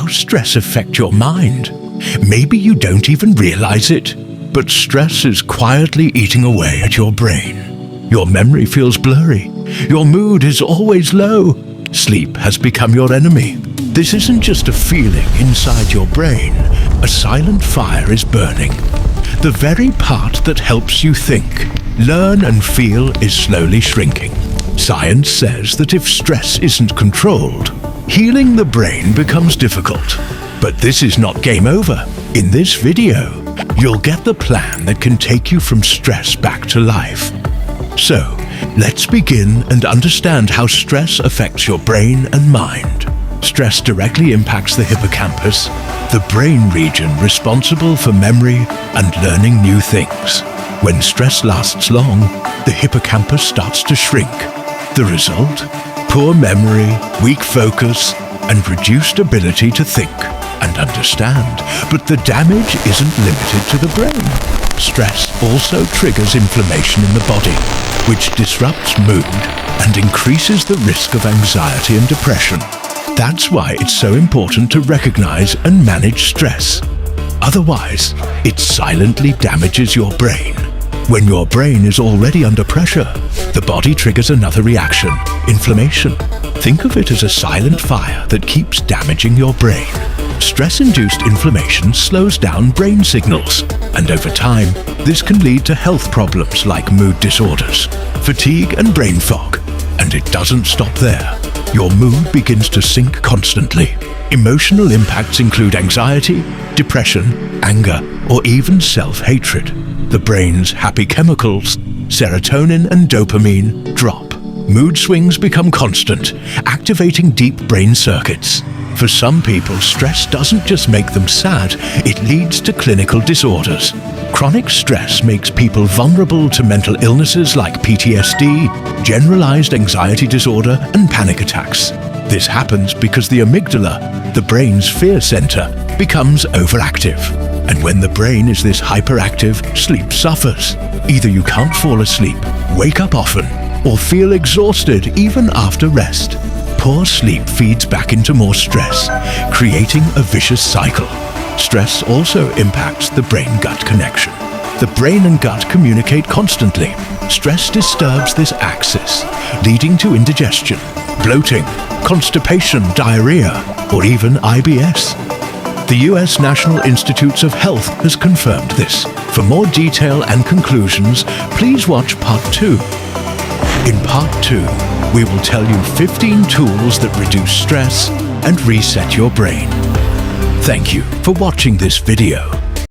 how stress affects your mind. Maybe you don't even realize it, but stress is quietly eating away at your brain. Your memory feels blurry. Your mood is always low. Sleep has become your enemy. This isn't just a feeling inside your brain. A silent fire is burning. The very part that helps you think, learn and feel is slowly shrinking. Science says that if stress isn't controlled, healing the brain becomes difficult. But this is not game over. In this video, you'll get the plan that can take you from stress back to life. So, let's begin and understand how stress affects your brain and mind. Stress directly impacts the hippocampus, the brain region responsible for memory and learning new things. When stress lasts long, the hippocampus starts to shrink. The result? Poor memory, weak focus, and reduced ability to think and understand. But the damage isn't limited to the brain. Stress also triggers inflammation in the body, which disrupts mood and increases the risk of anxiety and depression. That's why it's so important to recognize and manage stress. Otherwise, it silently damages your brain. When your brain is already under pressure, the body triggers another reaction, inflammation. Think of it as a silent fire that keeps damaging your brain. Stress-induced inflammation slows down brain signals, and over time, this can lead to health problems like mood disorders, fatigue and brain fog. And it doesn't stop there. Your mood begins to sink constantly. Emotional impacts include anxiety, depression, anger, or even self-hatred. The brain's happy chemicals, serotonin and dopamine, drop. Mood swings become constant, activating deep brain circuits. For some people, stress doesn't just make them sad, it leads to clinical disorders. Chronic stress makes people vulnerable to mental illnesses like PTSD, generalized anxiety disorder, and panic attacks. This happens because the amygdala, the brain's fear center, becomes overactive. And when the brain is this hyperactive, sleep suffers. Either you can't fall asleep, wake up often, or feel exhausted even after rest. Poor sleep feeds back into more stress, creating a vicious cycle. Stress also impacts the brain-gut connection. The brain and gut communicate constantly. Stress disturbs this axis, leading to indigestion, bloating, constipation, diarrhea, or even IBS. The US National Institutes of Health has confirmed this. For more detail and conclusions, please watch Part 2. In Part 2, we will tell you 15 tools that reduce stress and reset your brain. Thank you for watching this video.